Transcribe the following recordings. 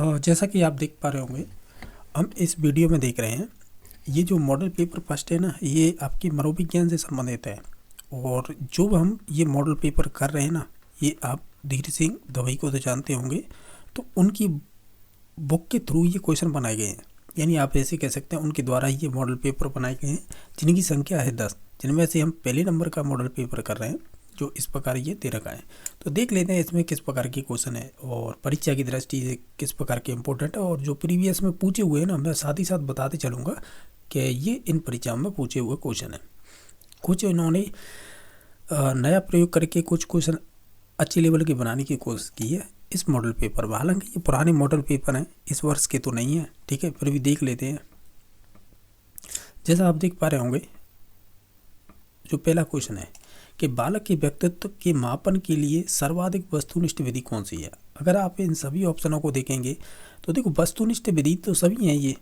जैसा कि आप देख पा रहे होंगे, हम इस वीडियो में देख रहे हैं। ये जो मॉडल पेपर फर्स्ट है ना, ये आपके मनोविज्ञान से संबंधित है। और जो हम ये मॉडल पेपर कर रहे हैं ना, ये आप धीर सिंह दवाई को तो जानते होंगे, तो उनकी बुक के थ्रू ये क्वेश्चन बनाए गए हैं। यानी आप ऐसे कह सकते हैं उनके द्वारा ये मॉडल पेपर बनाए गए हैं, जिनकी संख्या है 10, जिनमें से हम पहले नंबर का मॉडल पेपर कर रहे हैं, जो इस प्रकार ये दे रखा है। तो देख लेते हैं इसमें किस प्रकार की क्वेश्चन है और परीक्षा की दृष्टि से किस प्रकार के इंपॉर्टेंट है। और जो प्रीवियस में पूछे हुए हैं ना, मैं साथ ही साथ बताते चलूँगा कि ये इन परीक्षाओं में पूछे हुए क्वेश्चन है। कुछ इन्होंने नया प्रयोग करके कुछ क्वेश्चन अच्छे लेवल के बनाने की कोशिश की है इस मॉडल पेपर में। हालांकि ये पुराने मॉडल पेपर हैं, इस वर्ष के तो नहीं है, ठीक है, फिर भी देख लेते हैं। जैसा आप देख पा रहे होंगे, जो पहला क्वेश्चन है कि बालक के व्यक्तित्व के मापन के लिए सर्वाधिक वस्तुनिष्ठ विधि कौन सी है। अगर आप इन सभी ऑप्शनों को देखेंगे तो देखो, वस्तुनिष्ठ विधि तो सभी हैं ये,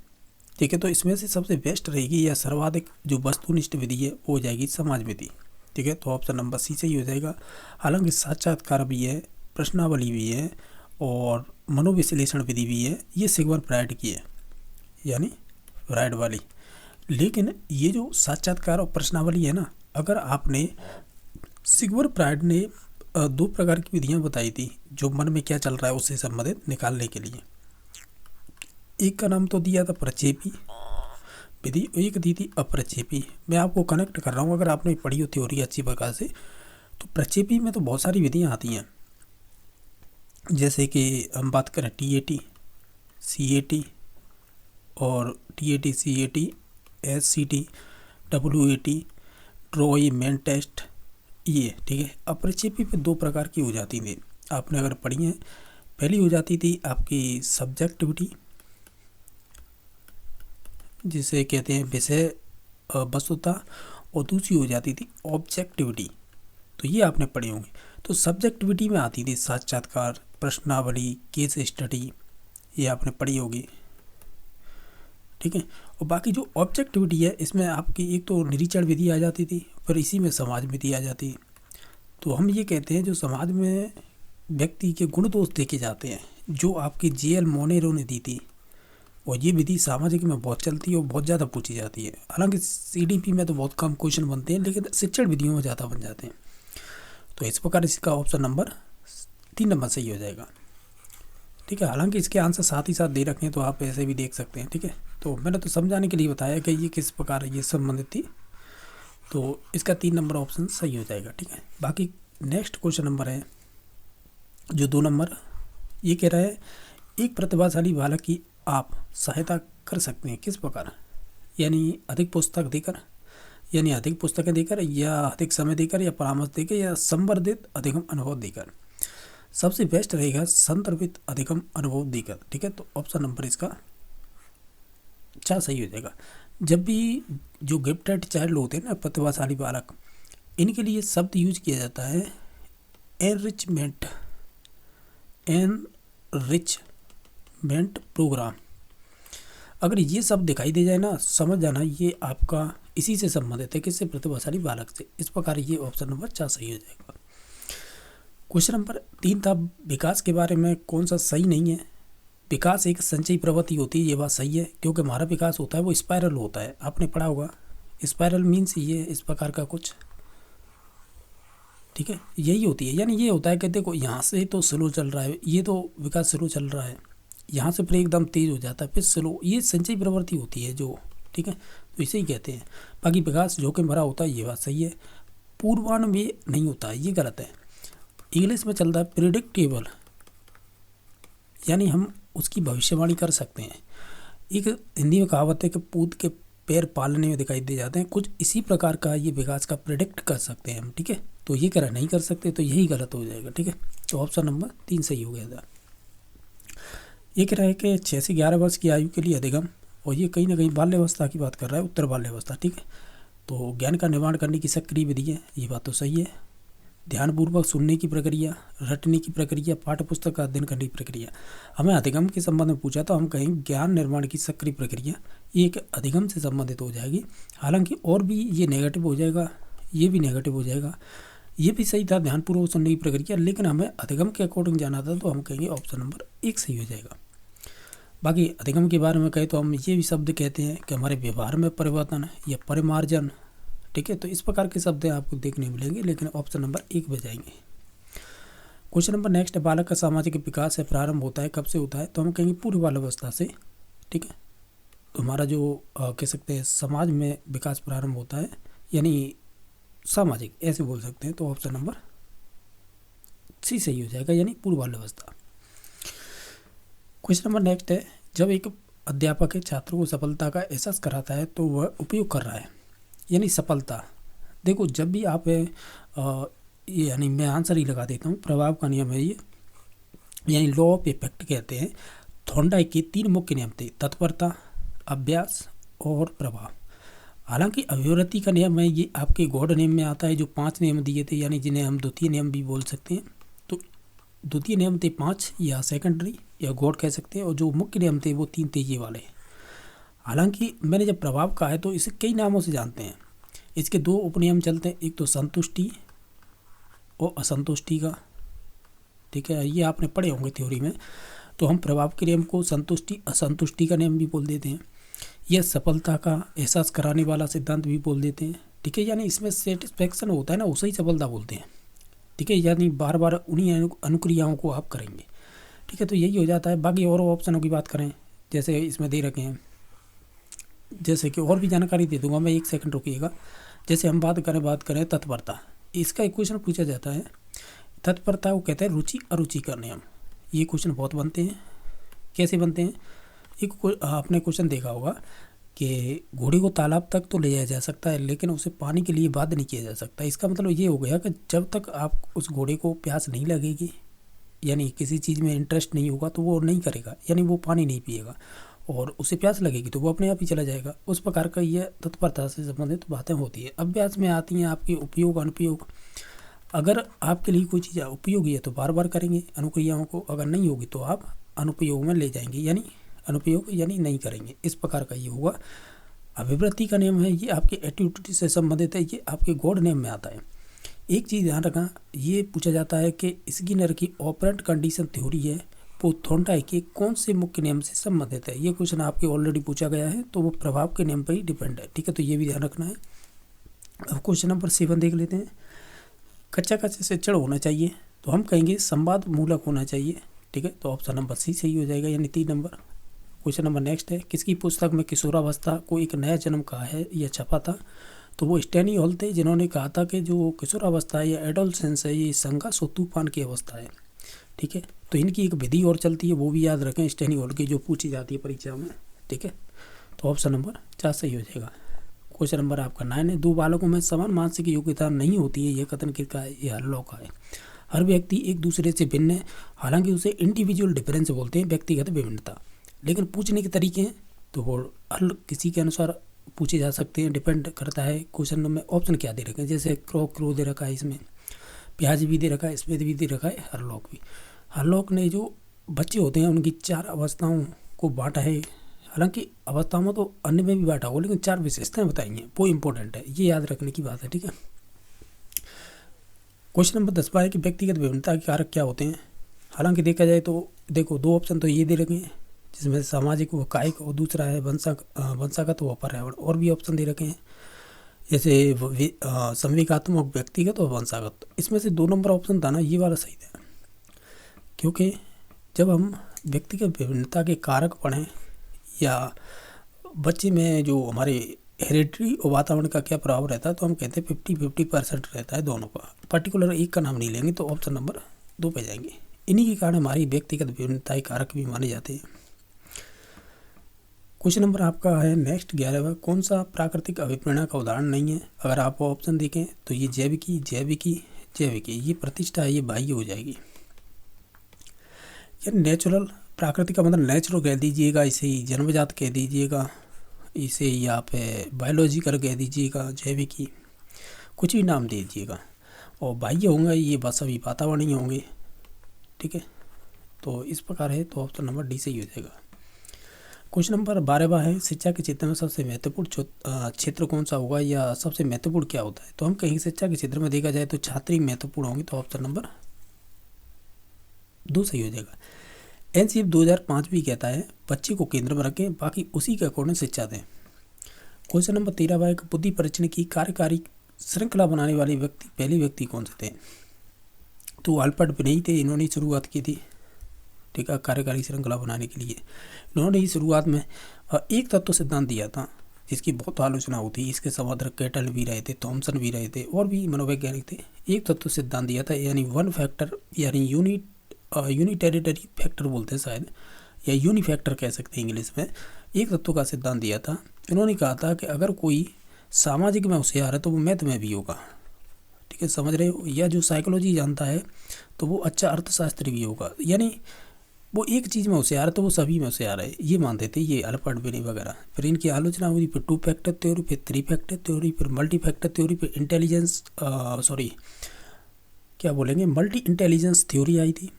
ठीक है। तो इसमें से सबसे बेस्ट रहेगी या सर्वाधिक जो वस्तुनिष्ठ विधि है वो हो जाएगी समाज विधि, ठीक है। तो ऑप्शन नंबर सी सही हो जाएगा। हालांकि साक्षात्कार भी है, प्रश्नावली भी है और मनोविश्लेषण विधि भी है, ये सिग्मंड फ्रायड की है, यानी फ्रायड वाली। लेकिन ये जो साक्षात्कार और प्रश्नावली है ना, अगर आपने सिग्मंड फ्रायड ने दो प्रकार की विधियां बताई थी जो मन में क्या चल रहा है उससे संबंधित निकालने के लिए। एक का नाम तो दिया था प्रक्षेपी विधि, एक दी थी अप्रक्षेपी। मैं आपको कनेक्ट कर रहा हूँ, अगर आपने पढ़ी हो थ्योरी अच्छी प्रकार से, तो प्रक्षेपी में तो बहुत सारी विधियाँ आती हैं। जैसे कि हम बात करें TAT, CAT और TAT, CAT, SCT, WAT, ड्रॉई, मेन टेस्ट, ये, ठीक है। अप्रक्षेपी पे दो प्रकार की हो जाती थी, आपने अगर पढ़ी है। पहली हो जाती थी आपकी सब्जेक्टिविटी, जिसे कहते हैं विषय वस्तुता, और दूसरी हो जाती थी ऑब्जेक्टिविटी। तो ये आपने पढ़े होंगे। तो सब्जेक्टिविटी में आती थी साक्षात्कार, प्रश्नावली, केस स्टडी, ये आपने पढ़ी होगी, ठीक है। और बाकी जो ऑब्जेक्टिविटी है, इसमें आपकी एक तो निरीक्षण विधि आ जाती थी, फिर इसी में समाज विधि आ जाती है। तो हम ये कहते हैं जो समाज में व्यक्ति के गुण दोष देखे जाते हैं, जो आपकी JL मोनेरो ने दी थी, और ये विधि सामाजिक में बहुत चलती है और बहुत ज़्यादा पूछी जाती है। हालांकि CDP में तो बहुत कम क्वेश्चन बनते हैं, लेकिन शिक्षण विधियों में ज़्यादा बन जाते हैं। तो इस प्रकार इसका ऑप्शन नंबर 3 नंबर सही हो जाएगा, ठीक है। हालांकि इसके आंसर साथ ही साथ दे रखे हैं, तो आप ऐसे भी देख सकते हैं, ठीक है। तो मैंने तो समझाने के लिए बताया कि ये किस प्रकार ये संबंधित थी, तो इसका 3 नंबर ऑप्शन सही हो जाएगा, ठीक है। बाकी नेक्स्ट क्वेश्चन नंबर है जो 2 नंबर, ये कह रहा है एक प्रतिभाशाली बालक की आप सहायता कर सकते हैं किस प्रकार, यानी अधिक पुस्तक देकर, यानी अधिक पुस्तकें देकर, या अधिक समय देकर, या परामर्श देकर, या संवर्धित अधिगम अनुभव देकर। सबसे बेस्ट रहेगा संदर्भित अधिगम अनुभव देकर, ठीक है। तो ऑप्शन नंबर इसका 4 सही हो जाएगा। जब भी जो गिफ्टेड चाइल्ड होते हैं ना, प्रतिभाशाली बालक, इनके लिए शब्द यूज किया जाता है एनरिचमेंट प्रोग्राम। अगर ये सब दिखाई दे जाए ना, समझ जाना ये आपका इसी से संबंधित है, किससे, प्रतिभाशाली बालक से। इस प्रकार ये ऑप्शन नंबर 4 सही हो जाएगा। क्वेश्चन नंबर 3 था विकास के बारे में कौन सा सही नहीं है। विकास एक संचयी प्रवृत्ति होती है, ये बात सही है, क्योंकि हमारा विकास होता है वो स्पाइरल होता है, आपने पढ़ा होगा। स्पाइरल मीन्स ये इस प्रकार का कुछ, ठीक है, यही होती है। यानी ये होता है कि देखो, यहाँ से तो स्लो चल रहा है, ये तो विकास स्लो चल रहा है, यहाँ से फिर एकदम तेज हो जाता है, फिर स्लो, ये संचयी प्रवृत्ति होती है जो, ठीक है। तो इसे ही कहते हैं। बाकी विकास जोखिम भरा होता है, ये बात सही है। पूर्वानुमेय नहीं होता है, ये गलत है। इंग्लिश में चलता है प्रिडिक्टेबल, यानी हम उसकी भविष्यवाणी कर सकते हैं। एक हिंदी में कहावत है कि पूत के पैर पालने में दिखाई दे जाते हैं, कुछ इसी प्रकार का ये विकास का प्रिडिक्ट कर सकते हैं हम, ठीक है। तो ये कह रहा नहीं कर सकते, तो यही गलत हो जाएगा, ठीक है। तो ऑप्शन नंबर 3 सही हो गया था। ये कह रहा है कि 6 से 11 वर्ष की आयु के लिए अधिगम, और ये कहीं ना कहीं बाल्यावस्था की बात कर रहा है, उत्तर बाल्यावस्था, ठीक है। तो ज्ञान का निर्माण करने की सक्रिय विधि है, ये बात तो सही है। ध्यानपूर्वक सुनने की प्रक्रिया, रटने की प्रक्रिया, पाठ्य पुस्तक का अध्ययन करने की प्रक्रिया। हमें अधिगम के संबंध में पूछा तो हम कहेंगे ज्ञान निर्माण की सक्रिय प्रक्रिया, ये एक अधिगम से संबंधित हो जाएगी। हालांकि और भी ये नेगेटिव हो जाएगा, ये भी नेगेटिव हो जाएगा, ये भी सही था ध्यानपूर्वक सुनने की प्रक्रिया, लेकिन हमें अधिगम के अकॉर्डिंग जाना था, तो हम कहेंगे ऑप्शन नंबर 1 सही हो जाएगा। बाकी अधिगम के बारे में कहें तो हम ये भी शब्द कहते हैं कि हमारे व्यवहार में परिवर्तन या परिमार्जन। ठीक है, तो इस प्रकार के शब्द आपको देखने मिलेंगे, लेकिन ऑप्शन नंबर 1 पे जाएंगे। क्वेश्चन नंबर नेक्स्ट है, बालक का सामाजिक विकास है प्रारंभ होता है कब से होता है? तो हम कहेंगे पूर्व बाल्यावस्था से। ठीक है, तो हमारा जो कह सकते हैं समाज में विकास प्रारंभ होता है, यानी सामाजिक ऐसे बोल सकते हैं। तो ऑप्शन नंबर सी सही हो जाएगा, यानी पूर्व बाल्यावस्था। क्वेश्चन नंबर नेक्स्ट है, जब एक अध्यापक है छात्रों को सफलता का एहसास कराता है तो वह उपयोग कर रहा है, यानी सफलता। देखो, जब भी आप यानी मैं आंसर ही लगा देता हूँ, प्रभाव का नियम है ये, यानी लॉ ऑफ इफेक्ट कहते हैं। थॉर्नडाइक के 3 मुख्य नियम थे, तत्परता, अभ्यास और प्रभाव। हालांकि अभिवृत्ति का नियम है ये आपके गॉड नियम में आता है, जो 5 नियम दिए थे, यानी जिन्हें हम द्वितीय नियम भी बोल सकते हैं। तो द्वितीय नियम थे 5, या सेकेंडरी या गॉड कह सकते हैं, और जो मुख्य नियम थे वो 3 थे ये वाले। हालांकि मैंने जब प्रभाव कहा है तो इसे कई नामों से जानते हैं। इसके 2 उपनियम चलते हैं, एक तो संतुष्टि और असंतुष्टि का। ठीक है, ये आपने पढ़े होंगे थ्योरी में। तो हम प्रभाव के नियम को संतुष्टि असंतुष्टि का नियम भी बोल देते हैं, यह सफलता का एहसास कराने वाला सिद्धांत भी बोल देते हैं। ठीक है, यानी इसमें सेटिस्फैक्शन होता है ना, उसे ही सफलता बोलते हैं। ठीक है, यानी बार बार उन्हीं अनुक्रियाओं को आप करेंगे। ठीक है, तो यही हो जाता है। बाकी और ऑप्शनों की बात करें, जैसे इसमें दे रखे हैं, जैसे कि और भी जानकारी दे दूंगा मैं, 1 सेकंड रुकिएगा। जैसे हम बात करें तत्परता, इसका एक क्वेश्चन पूछा जाता है। तत्परता को कहते हैं रुचि अरुचि का नियम। ये क्वेश्चन बहुत बनते हैं। कैसे बनते हैं? आपने क्वेश्चन देखा होगा कि घोड़े को तालाब तक तो ले जाया जा सकता है, लेकिन उसे पानी के लिए बाध्य नहीं किया जा सकता। इसका मतलब ये हो गया कि जब तक आप उस घोड़े को प्यास नहीं लगेगी, यानी किसी चीज़ में इंटरेस्ट नहीं होगा, तो वो नहीं करेगा, यानी वो पानी नहीं पिएगा। और उसे प्यास लगेगी तो वो अपने आप ही चला जाएगा। उस प्रकार का ये तत्परता से संबंधित बातें होती है। अभ्यास में आती हैं आपकी उपयोग अनुपयोग। अगर आपके लिए कोई चीज़ उपयोगी है तो बार बार करेंगे अनुक्रियाओं को, अगर नहीं होगी तो आप अनुपयोग में ले जाएंगे, यानी अनुपयोग यानी नहीं करेंगे। इस प्रकार का ये होगा। अभिवृत्ति का नियम है, ये आपके एटीट्यूड से संबंधित है, ये आपके गॉड नेम में आता है। एक चीज़ ध्यान रखना, ये पूछा जाता है कि स्किनर की ऑपरेंट कंडीशन थ्योरी है वो थॉर्नडाइक के कौन से मुख्य नियम से संबंधित है। ये क्वेश्चन आपके ऑलरेडी पूछा गया है, तो वो प्रभाव के नियम पर ही डिपेंड है। ठीक है, तो ये भी ध्यान रखना है। अब क्वेश्चन नंबर 7 देख लेते हैं। कच्चा शिक्षण होना चाहिए, तो हम कहेंगे संवाद मूलक होना चाहिए। ठीक है, तो ऑप्शन नंबर सी सही हो जाएगा, यानी 3 नंबर। क्वेश्चन नंबर नेक्स्ट है, किसकी पुस्तक में किशोरावस्था को एक नया जन्म कहा है यह छपा था? तो वो स्टैनी हॉल थे, जिन्होंने कहा था कि जो किशोरावस्था है या एडोलसेंस है, ये संघर्ष और तूफान की अवस्था है। ठीक है, तो इनकी एक विधि और चलती है, वो भी याद रखें, स्टैनी हॉल की, जो पूछी जाती है परीक्षा में। ठीक है, तो ऑप्शन नंबर 4 सही हो जाएगा। क्वेश्चन नंबर आपका 9 है, 2 बालकों में समान मानसिक योग्यता नहीं होती है, यह कथन किसका है? यह हल्लो का है। हर व्यक्ति एक दूसरे से भिन्न है, हालांकि उसे इंडिविजुअल डिफरेंस बोलते हैं, व्यक्तिगत विभिन्नता। लेकिन पूछने के तरीके हैं तो वो हर किसी के अनुसार पूछे जा सकते हैं, डिपेंड करता है क्वेश्चन में ऑप्शन क्या दे रखे हैं। जैसे क्रो दे रखा है, इसमें प्याज भी दे रखा है, स्वेद भी दे रखा है, हरलॉक भी। हरलॉक ने जो बच्चे होते हैं उनकी 4 अवस्थाओं को बांटा है। हालांकि अवस्थाओं में तो अन्य में भी बांटा होगा, लेकिन 4 विशेषताएं बताई हैं, वो इंपॉर्टेंट है, ये याद रखने की बात है। ठीक है, क्वेश्चन नंबर 10 है कि व्यक्तिगत विभिन्नता के कारक क्या होते हैं? हालांकि देखा जाए तो देखो 2 ऑप्शन तो ये दे रखे हैं, जिसमें सामाजिक व कायिक, और दूसरा है वंशागत व पर्यावरण। और भी ऑप्शन दे रखे हैं, जैसे संवेगात्मक, व्यक्तिगत और वंशागत। इसमें से 2 नंबर ऑप्शन था ना, ये वाला सही था, क्योंकि जब हम व्यक्तिगत विभिन्नता के कारक पढ़ें या बच्चे में जो हमारे हेरिडिटी और वातावरण का क्या प्रभाव रहता है, तो हम कहते हैं 50-50% रहता है दोनों का। पर्टिकुलर एक का नाम नहीं लेंगे, तो ऑप्शन नंबर 2 पे जाएंगे। इन्हीं के कारण हमारी व्यक्तिगत विभिन्नता कारक भी माने जाते हैं। क्वेश्चन नंबर आपका है नेक्स्ट 11वां, कौन सा प्राकृतिक अभिप्रेरणा का उदाहरण नहीं है? अगर आप ऑप्शन देखें तो ये जैविकी, ये प्रतिष्ठा है, ये बाह्य हो जाएगी। यानी नेचुरल, प्राकृतिक का मतलब नेचुरल कह दीजिएगा, इसे ही जन्मजात कह दीजिएगा, इसे यहाँ पे बायोलॉजिकल कह दीजिएगा, जैविकी, कुछ भी नाम दे दीजिएगा। और बाह्य होंगे ये बस अभी वातावरणीय होंगे। ठीक है, तो इस प्रकार है, तो ऑप्शन नंबर डी सही हो जाएगा। क्वेश्चन नंबर 12वां है, शिक्षा के क्षेत्र में सबसे महत्वपूर्ण क्षेत्र कौन सा होगा, या सबसे महत्वपूर्ण क्या होता है? तो हम कहीं शिक्षा के क्षेत्र में देखा जाए तो छात्र ही महत्वपूर्ण होंगे, तो ऑप्शन नंबर 2 सही हो जाएगा। एनसीएफ 2005 भी कहता है बच्चे को केंद्र में रखें, बाकी उसी के अकॉर्डिंग शिक्षा दें। क्वेश्चन नंबर 13 बाय बुद्धि परीक्षण की कार्यकारी श्रृंखला बनाने वाले व्यक्ति पहले व्यक्ति कौन से थे? तो अल्बर्ट बिनेई थे, इन्होंने शुरुआत की थी, ठीक है, कार्यकारी श्रृंखला बनाने के लिए। इन्होंने ही शुरुआत में एक तत्व सिद्धांत दिया था जिसकी बहुत आलोचना होती। इसके संवर्धक कैटल भी रहे थे, थॉमसन भी रहे थे, और भी मनोवैज्ञानिक थे। एक तत्व सिद्धांत दिया था, यानी वन फैक्टर, यानी यूनिटेरिटरी फैक्टर बोलते हैं शायद, या यूनिफैक्टर कह सकते हैं इंग्लिश में। एक तत्व का सिद्धांत दिया था। इन्होंने कहा था कि अगर कोई सामाजिक में होशियार है तो वो मैथ में भी होगा, ठीक है, समझ रहे हो, या जो साइकोलॉजी जानता है तो वो अच्छा अर्थशास्त्री भी होगा, यानी वो एक चीज़ में होशियार है तो वो सभी में होशियार है, ये मानते थे ये अल्बर्ट बिनेई वगैरह। फिर इनकी आलोचना हुई, फिर 2 फैक्टर थ्योरी, फिर 3 फैक्टर थ्योरी, फिर मल्टी फैक्टर थ्योरी, फिर मल्टी इंटेलिजेंस थ्योरी आई थी।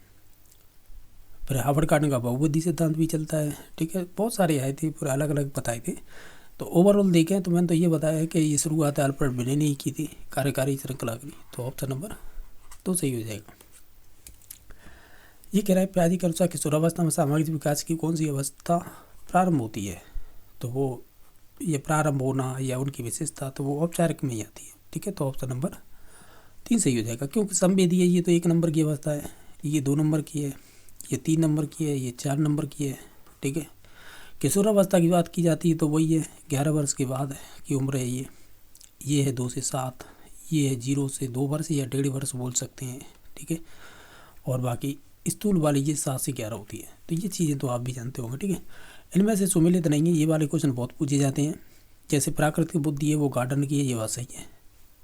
फिर हार्वर्ड कार्डन का बहुबुद्धि सिद्धांत भी चलता है, ठीक है, बहुत सारे आए थे, पूरे अलग अलग बताए थे। तो ओवरऑल देखें तो मैंने तो ये बताया है कि ये शुरुआत अल्बर्ट बिनेई ने ही की थी कार्यकारी श्रृंखला की। तो ऑप्शन नंबर 2 सही हो जाएगा। ये कह रहा है प्याजी के अनुसार किशोरावस्था में सामाजिक विकास की कौन सी अवस्था प्रारंभ होती है? तो वो ये प्रारंभ होना या उनकी विशेषता तो वो औपचारिक में ही आती है, ठीक है। तो ऑप्शन नंबर 3 सही हो जाएगा, क्योंकि संवेदी है, ये तो 1 नंबर की अवस्था है, ये 2 नंबर की है, ये 3 नंबर की है, ये 4 नंबर की है, ठीक है। किशोरावस्था की बात की जाती है तो वही है 11 वर्ष के बाद की उम्र है ये है 2 से 7, ये है 0 से 2 वर्ष या 1.5 वर्ष बोल सकते हैं, ठीक है। और बाकी स्थूल वाली ये 7 से 11 होती है। तो ये चीज़ें तो आप भी जानते होंगे, ठीक है। इनमें से सुमेलित नहीं है, ये वाले क्वेश्चन बहुत पूछे जाते हैं। जैसे प्राकृतिक बुद्धि है वो गार्डन की है, ये बात सही है,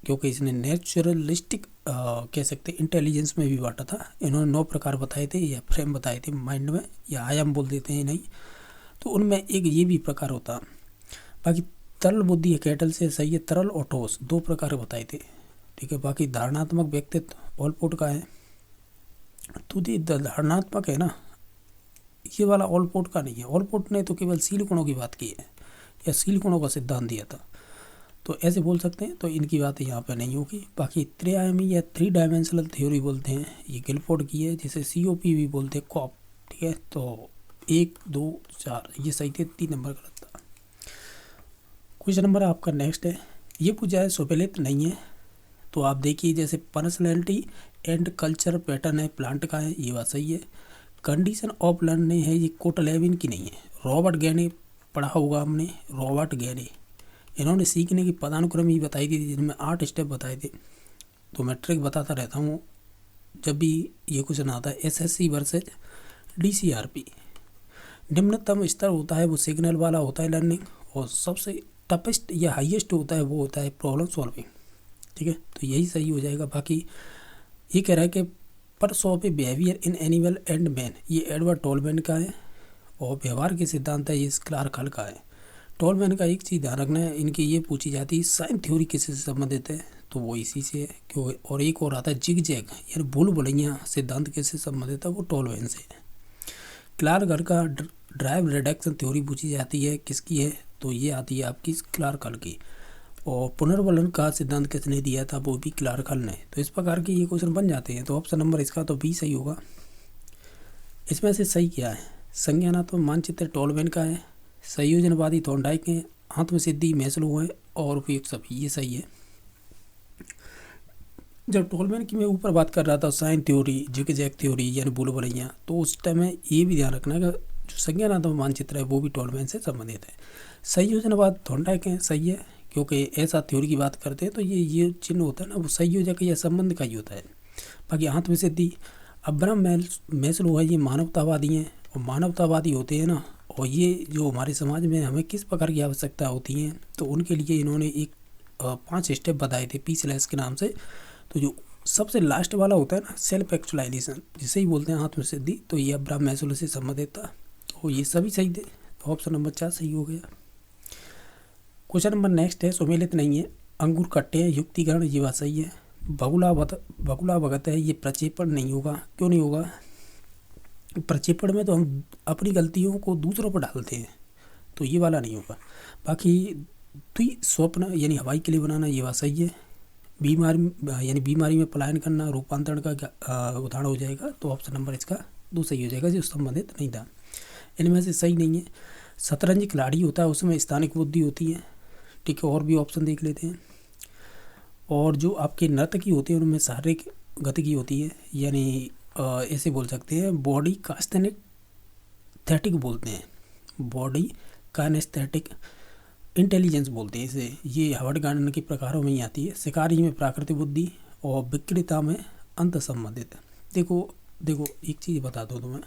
क्योंकि इसने नेचुरलिस्टिक कह सकते इंटेलिजेंस में भी बांटा था। इन्होंने 9 प्रकार बताए थे या फ्रेम बताए थे माइंड में, या आयाम बोल देते हैं नहीं, तो उनमें एक ये भी प्रकार होता। बाकी तरल बुद्धि है कैटल से, सही है, तरल और ठोस 2 प्रकार बताए थे, ठीक है। बाकी धारणात्मक व्यक्तित्व ऑलपोर्ट का है। तो ये धारणात्मक है ना, ये वाला ऑलपोर्ट का नहीं है। ऑलपोर्ट ने तो केवल सील गुणों की बात की है, या सील गुणों का सिद्धांत दिया था, तो ऐसे बोल सकते हैं। तो इनकी बात यहाँ पे नहीं होगी। बाकी त्रिआयामी या 3 डायमेंशनल थ्योरी बोलते हैं, ये गिलफोर्ड की है, जिसे COP भी बोलते हैं, कॉप, ठीक है। तो 1, 2, 4 ये सही थे, 3 नंबर गलत था। क्वेश्चन नंबर आपका नेक्स्ट है, ये पूछा है सुमेलित नहीं है, तो आप देखिए जैसे पर्सनैलिटी एंड कल्चर पैटर्न है, प्लांट का है, ये बात सही है। कंडीशन ऑफ लर्निंग है, ये कोटलेविन की नहीं है। रॉबर्ट गैने पढ़ा होगा हमने, रॉबर्ट गैने, इन्होंने सीखने की पदानुक्रम ही बताई थी, जिनमें 8 स्टेप बताए थे। तो मैं ट्रिक बताता रहता हूँ जब भी ये क्वेश्चन आता है। SSC वर्सेज DCRP, निम्नतम स्तर होता है वो सिग्नल वाला होता है लर्निंग, और सबसे टफेस्ट या हाईएस्ट होता है वो होता है प्रॉब्लम सॉल्विंग, ठीक है। तो यही सही हो जाएगा। बाकी ये कह रहा है कि purse of A behaviour in animal and man, ये एडवर्ड टॉलमैन का है, और व्यवहार के सिद्धांत है ये क्लार्क हल का है। टॉलमैन का एक चीज़ ध्यान रखना है, इनकी ये पूछी जाती है साइन थ्योरी किसी से संबंधित है, तो वो इसी से है। क्यों? और एक और आता है जिग जैग, यानी भूल भुलैया सिद्धांत किससे संबंधित है, वो टॉलमैन से है। क्लार्क हल का ड्राइव रिडक्शन थ्योरी पूछी जाती है, किसकी है, तो ये आती है आपकी क्लार्क हल की। और पुनर्वलन का सिद्धांत किसने दिया था, वो भी क्लार्क हल ने। तो इस प्रकार के ये क्वेश्चन बन जाते हैं। तो ऑप्शन नंबर इसका तो B सही होगा। इसमें से सही क्या है? संज्ञानात्मक मानचित्र टॉलमैन का है, संयोजनवादी थॉर्नडाइक है, आत्मसिद्धि मैस्लो है, और उपयुक्त सभी, ये सही है। जब टॉलमैन की मैं ऊपर बात कर रहा था साइन थ्योरी, जिग-जैग थ्योरी यानी भूल भुलैया, तो उस टाइम में ये भी ध्यान रखना है कि जो संज्ञानात्मक मानचित्र है वो भी टॉलमैन से संबंधित है। संयोजनवाद थॉर्नडाइक है, सही है, क्योंकि ऐसा थ्योरी की बात करते हैं तो ये चिन्ह होता है ना, वो संयोजक या संबंध का ही होता है। बाकी आत्मसिद्धि अब्राहम मैस्लो है, ये मानवतावादी हैं, और मानवतावादी होते हैं ना, और ये जो हमारे समाज में हमें किस प्रकार की आवश्यकता होती है, तो उनके लिए इन्होंने एक 5 स्टेप बताए थे P/ के नाम से। तो जो सबसे लास्ट वाला होता है ना, सेल्फ एक्चुअलाइजेशन, जिसे ही बोलते हैं आत्मसिद्धि, तो ये अब्राहम मैस्लो से संबंधित था। तो ये सभी सही थे, तो ऑप्शन नंबर 4 सही हो गया। क्वेश्चन नंबर नेक्स्ट है, सुमेलित नहीं है, अंगूर कट्टे हैं, युक्तिकरण, ये बात सही है। बगुला भगत है, ये प्रक्षेपण नहीं होगा। क्यों नहीं होगा? प्रक्षेपण में तो हम अपनी गलतियों को दूसरों पर डालते हैं, तो ये वाला नहीं होगा। बाकी द्विस्वप्न यानी हवाई किले बनाना, ये बात सही है। बीमारी यानी बीमारी में पलायन करना, रूपांतरण का उदाहरण हो जाएगा। तो ऑप्शन नंबर इसका दो सही हो जाएगा, जो संबंधित नहीं था। इनमें से सही नहीं है। शतरंज खिलाड़ी होता है उसमें स्थानिक बुद्धि होती है, ठीक है। और भी ऑप्शन देख लेते हैं। और जो आपके नर्तकी होते हैं उनमें शारीरिक गतिकी होती है, यानी ऐसे बोल सकते हैं बॉडी कास्थेटिक बोलते हैं, बॉडी कानेस्थेटिक इंटेलिजेंस बोलते हैं इसे। ये हार्वर्ड गार्डन के प्रकारों में ही आती है। शिकारी में प्राकृतिक बुद्धि और विक्रेता में अंत संबंधित। देखो एक चीज़ बता दो तुम्हें,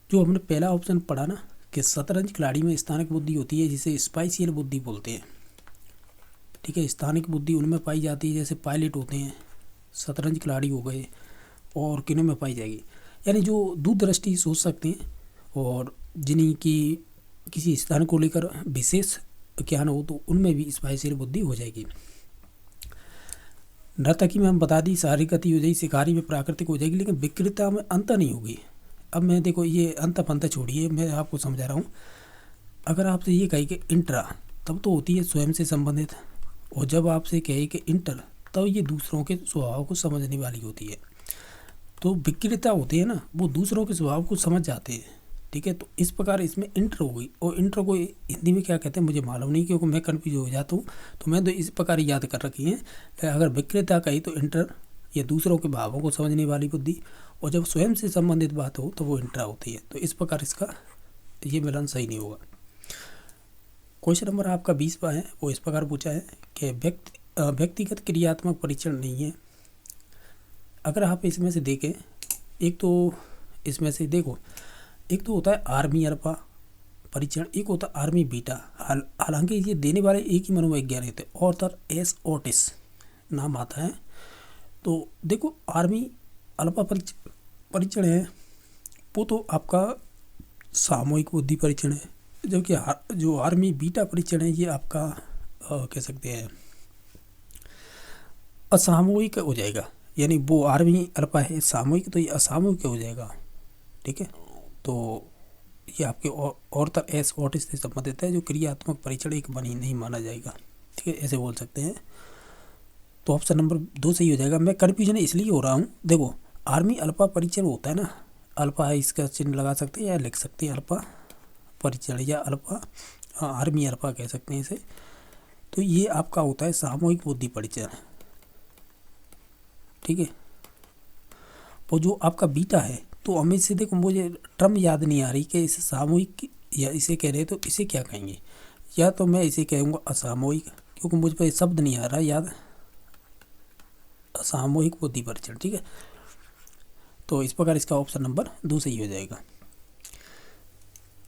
जो हमने पहला ऑप्शन पढ़ा ना कि शतरंज खिलाड़ी में स्थानिक बुद्धि होती है जिसे स्पाइशियल बुद्धि बोलते हैं, ठीक है। स्थानिक बुद्धि उनमें पाई जाती है जैसे पायलट होते हैं, शतरंज खिलाड़ी हो गए, और किन्हीं में पाई जाएगी, यानी जो दूरदृष्टि सोच सकते हैं और जिन्हीं की किसी स्थान को लेकर विशेष ज्ञान हो तो उनमें भी स्पाइशियल बुद्धि हो जाएगी। नर्तकी में हम बता दी शारीरिक गति हो जाएगी, शिकारी में प्राकृतिक हो जाएगी, लेकिन विक्रेता में अंत नहीं होगी। अब मैं देखो ये अंत फंत छोड़िए, मैं आपको समझा रहा हूँ। अगर आपसे ये कही कि इंट्रा, तब तो होती है स्वयं से संबंधित, और जब आपसे कहे कि इंटर, तब ये दूसरों के स्वभाव को समझने वाली होती है। तो विक्रेता होते हैं ना, वो दूसरों के स्वभाव को समझ जाते हैं, ठीक है। तो इस प्रकार इसमें इंटर हो गई। और इंटर को हिंदी में क्या कहते हैं मुझे मालूम नहीं, क्योंकि मैं कन्फ्यूज हो जाता हूँ। तो मैं तो इस प्रकार याद कर रखी है, अगर विक्रेता कही तो इंटर, ये दूसरों के भावों को समझने वाली बुद्धि, और जब स्वयं से संबंधित बात हो तो वो इंट्रा होती है। तो इस प्रकार इसका ये मिलन सही नहीं होगा। क्वेश्चन नंबर आपका 20वां है, वो इस प्रकार पूछा है कि व्यक्तिगत क्रियात्मक परीक्षण नहीं है। अगर आप इसमें से देखें, एक तो इसमें से देखो, एक तो होता है आर्मी अल्फा परीक्षण, एक होता है आर्मी बीटा। हालांकि ये देने वाले एक ही मनोवैज्ञानिक थे, ऑर्थर एस ओटिस नाम आता है। तो देखो आर्मी अल्फा परीक्षण है, वो तो आपका सामूहिक बुद्धि परीक्षण है, जबकि जो आर्मी बीटा परीक्षण है ये आपका कह सकते हैं असामूहिक हो जाएगा। यानी वो आर्मी अल्फा है सामूहिक, तो ये असामूहिक हो जाएगा, ठीक है। तो ये आपके ऑर्थर एस ओटिस से संबंधित है, जो क्रियात्मक परीक्षण एक बनी नहीं माना जाएगा, ठीक है, ऐसे बोल सकते हैं। तो ऑप्शन नंबर 2 सही हो जाएगा। मैं कन्फ्यूजन इसलिए हो रहा हूँ, देखो आर्मी अल्फा परीक्षण होता है ना, अल्फा है इसका चिन्ह लगा सकते हैं या लिख सकते हैं अल्फा परीक्षण, या अल्फा आर्मी अल्फा कह सकते हैं इसे। तो ये आपका होता है सामूहिक बुद्धि परीक्षण, ठीक है। और जो आपका बीटा है, तो हमें से देखो मुझे टर्म याद नहीं आ रही कि इसे सामूहिक या इसे कह रहे तो इसे क्या कहेंगे, या तो मैं इसे कहूँगा असामूहिक, क्योंकि मुझ पर शब्द नहीं आ रहा याद, असामूहिक बुद्धि परीक्षण, ठीक है। तो इस प्रकार इसका ऑप्शन नंबर 2 सही हो जाएगा।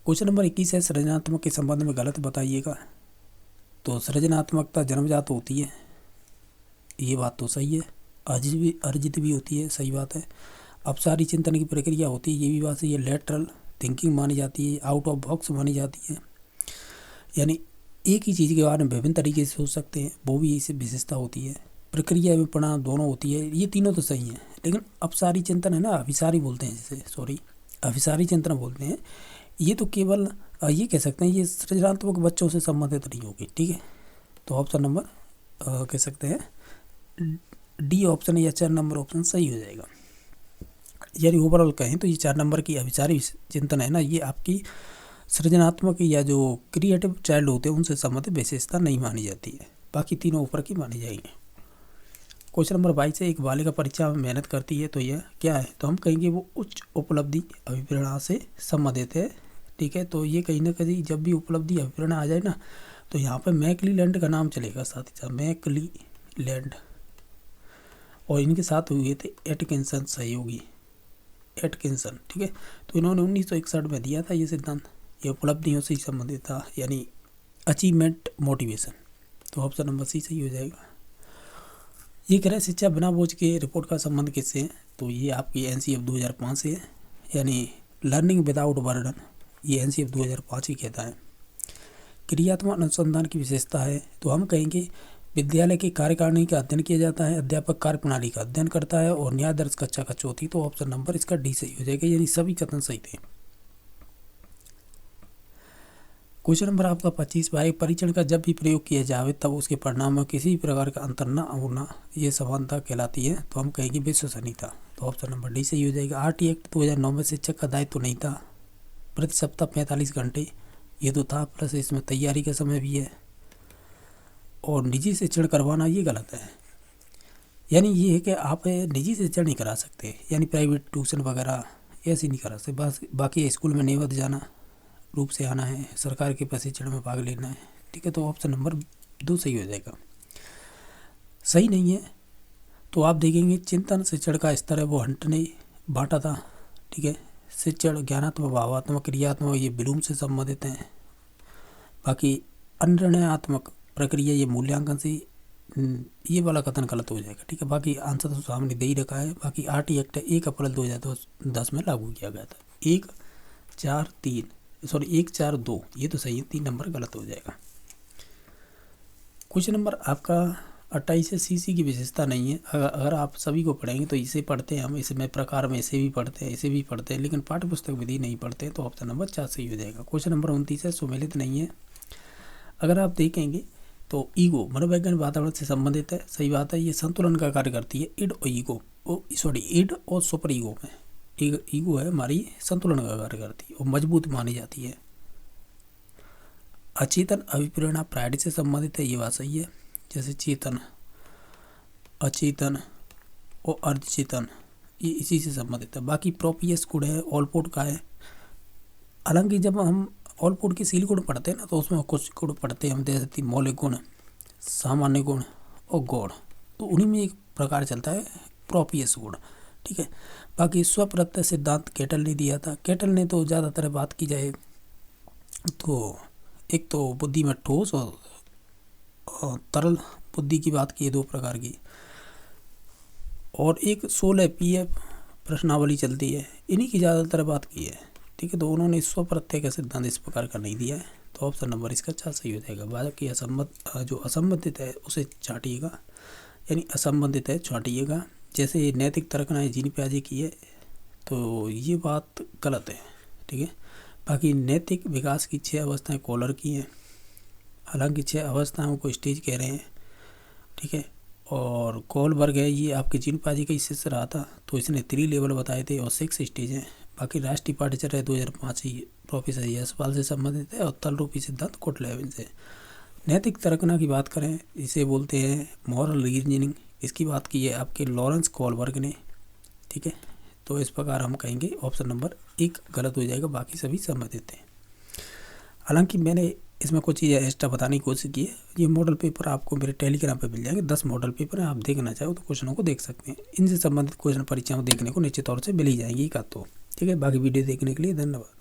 क्वेश्चन नंबर 21 है, सृजनात्मक के संबंध में गलत बताइएगा। तो सृजनात्मकता जन्मजात होती है, ये बात तो सही है। अर्जित भी होती है, सही बात है। अपसारी चिंतन की प्रक्रिया होती है, ये भी बात सही है। लेटरल थिंकिंग मानी जाती है, आउट ऑफ बॉक्स मानी जाती है, यानी एक ही चीज़ के बारे में विभिन्न तरीके से सोच सकते हैं, वो भी इसे विशेषता होती है। प्रक्रिया एवं परिणाम दोनों होती है, ये तीनों तो सही हैं। लेकिन अपसारी चिंतन है ना, अभिसारी बोलते हैं जिसे, सॉरी अभिसारी चिंतन बोलते हैं, ये तो केवल ये कह सकते हैं ये सृजनात्मक बच्चों से संबंधित नहीं होगी, ठीक है। तो ऑप्शन नंबर कह सकते हैं डी ऑप्शन या 4 नंबर ऑप्शन सही हो जाएगा। यानी ओवरऑल कहें तो ये 4 नंबर की अभिसारी चिंतन है ना, ये आपकी सृजनात्मक या जो क्रिएटिव चाइल्ड होते हैं उनसे संबंधित विशेषता नहीं मानी जाती है, बाकी तीनों ऊपर की मानी जाएंगी। क्वेश्चन नंबर 22 है, एक बालिका परीक्षा में मेहनत करती है तो यह क्या है, तो हम कहेंगे वो उच्च उपलब्धि अभिप्रेरणा से संबंधित है, ठीक है। तो ये कहीं ना कहीं जब भी उपलब्धि अभिप्रेरणा आ जाए ना, तो यहाँ पर मैकलीलैंड का नाम चलेगा साथ ही साथ, मैकलीलैंड, और इनके साथ हुए थे एटकिंसन सहयोगी, एटकिंसन, ठीक है। तो इन्होंने 1961 में दिया था ये सिद्धांत, ये उपलब्धियों से ही संबंधित था, यानी अचीवमेंट मोटिवेशन। तो ऑप्शन नंबर सी सही हो जाएगा। ये कह रहे शिक्षा बिना बोझ के रिपोर्ट का संबंध किससे है, तो ये आपकी NCF 2005 से है, यानी लर्निंग विदाउट बर्डन, ये NCF 2005 ही कहता है। क्रियात्मक अनुसंधान की विशेषता है, तो हम कहेंगे विद्यालय की कार्यकारिणी का अध्ययन किया जाता है, अध्यापक कार्यप्रणाली का अध्ययन करता है, और न्याय दर्श कक्षा होती। तो ऑप्शन नंबर इसका डी सही हो जाएगा, यानी सभी कथन सही थे। क्वेश्चन नंबर आपका 25 भाई, परीक्षण का जब भी प्रयोग किया जाए तब उसके परिणाम में किसी भी प्रकार का अंतर न होना, ये समानता कहलाती है। तो हम कहेंगे विश्वसनीयता, तो ऑप्शन नंबर डी सही हो जाएगा। आरटी एक्ट 2009 में शिक्षक का दायित्व तो नहीं था, प्रति सप्ताह 45 घंटे ये तो था, प्लस इसमें तैयारी का समय भी है। और निजी शिक्षण करवाना ये गलत है, यानी ये है कि आप निजी शिक्षण नहीं करा सकते, यानी प्राइवेट ट्यूशन वगैरह ऐसे नहीं करा सकते। बस बाकी स्कूल में नियमित जाना रूप से आना है, सरकार के प्रशिक्षण में भाग लेना है, ठीक है। तो ऑप्शन नंबर 2 सही हो जाएगा। सही नहीं है तो आप देखेंगे चिंतन शिक्षण का स्तर है वो हंट ने बांटा था, ठीक है। शिक्षण ज्ञानात्मक, भावात्मक, क्रियात्मक ये ब्लूम से संबंधित हैं। बाकी अनिर्णयात्मक प्रक्रिया ये मूल्यांकन से, ये वाला कथन गलत हो जाएगा, ठीक है। बाकी आंसर तो सामने दे ही रखा है। बाकी आरटी एक्ट 1 अप्रैल 2010 में लागू किया गया था। 1-4-2 ये तो सही है, 3 नंबर गलत हो जाएगा। क्वेश्चन नंबर आपका 28 है। सीसी की विशेषता नहीं है। अगर आप सभी को पढ़ेंगे तो इसे पढ़ते हैं हम, इसमें प्रकार में इसे भी पढ़ते हैं, इसे भी पढ़ते हैं, लेकिन पाठ्य पुस्तक विधि नहीं पढ़ते, तो ऑप्शन नंबर 4 सही हो जाएगा। क्वेश्चन नंबर 29 है। सुमेलित नहीं है। अगर आप देखेंगे तो ईगो मनोवैज्ञानिक वातावरण से संबंधित है, सही बात है। ये संतुलन का कार्य करती है इड और ईगो, इड और सुपर ईगो में। ईगो है हमारी संतुलन का कार्य करती है और मजबूत मानी जाती है। अचेतन अभिप्रेरणा प्राइड से संबंधित है, ये बात सही है। जैसे चेतन, अचेतन और अर्धचेतन ये इसी से संबंधित है। बाकी प्रोपियस गुण है, ऑलपोर्ट का है। हालांकि जब हम ऑलपोर्ट के सील गुण पढ़ते हैं ना तो उसमें कुछ गुण पढ़ते हैं हम, जैसे मौलिक गुण, सामान्य गुण और गौण, तो उन्हीं में एक प्रकार चलता है प्रोपियस गुण, ठीक है। बाकी स्वप्रत्यय सिद्धांत केटल ने दिया था। केटल ने तो ज़्यादातर बात की जाए तो एक तो बुद्धि में ठोस और तरल बुद्धि की बात की है, 2 प्रकार की। और एक 16 PF प्रश्नावली चलती है, इन्हीं की ज़्यादातर बात की है, ठीक है। तो उन्होंने स्वप्रत्यय का सिद्धांत इस प्रकार का नहीं दिया है, तो ऑप्शन नंबर इसका 4 सही हो जाएगा। बाकी जो असंबंधित है उसे छांटिएगा, यानी असंबंधित है छांटिएगा। जैसे नैतिक तर्कना जीन प्याजे की है तो ये बात गलत है, ठीक है। बाकी नैतिक विकास की 6 अवस्थाएं कॉलर की हैं, हालांकि 6 अवस्थाओं को स्टेज कह रहे हैं, ठीक है। और कोलबर्ग है, ये आपके जीन प्याजे का शिष्य रहा था, तो इसने 3 लेवल बताए थे और 6 स्टेज हैं। बाकी राष्ट्रीय पाठ्यचर्या 2005 प्रोफेसर यशपाल से संबंधित है और तलरूपी सिद्धांत कोटलेविन से। नैतिक तर्कना की बात करें, इसे बोलते हैं मॉरल रीजनिंग, इसकी बात की है आपके लॉरेंस कोलबर्ग ने, ठीक है। तो इस प्रकार हम कहेंगे ऑप्शन नंबर 1 गलत हो जाएगा, बाकी सभी संबंधित हैं। हालांकि मैंने इसमें कुछ चीज़ें एक्स्ट्रा बताने की कोशिश की है। ये मॉडल पेपर आपको मेरे टेलीग्राम पे मिल जाएंगे, 10 मॉडल पेपर हैं, आप देखना चाहो तो क्वेश्चनों को देख सकते हैं। इनसे संबंधित क्वेश्चन परीक्षाओं देखने को निश्चित तौर से मिल ही जाएंगी का, तो ठीक है। बाकी वीडियो देखने के लिए धन्यवाद।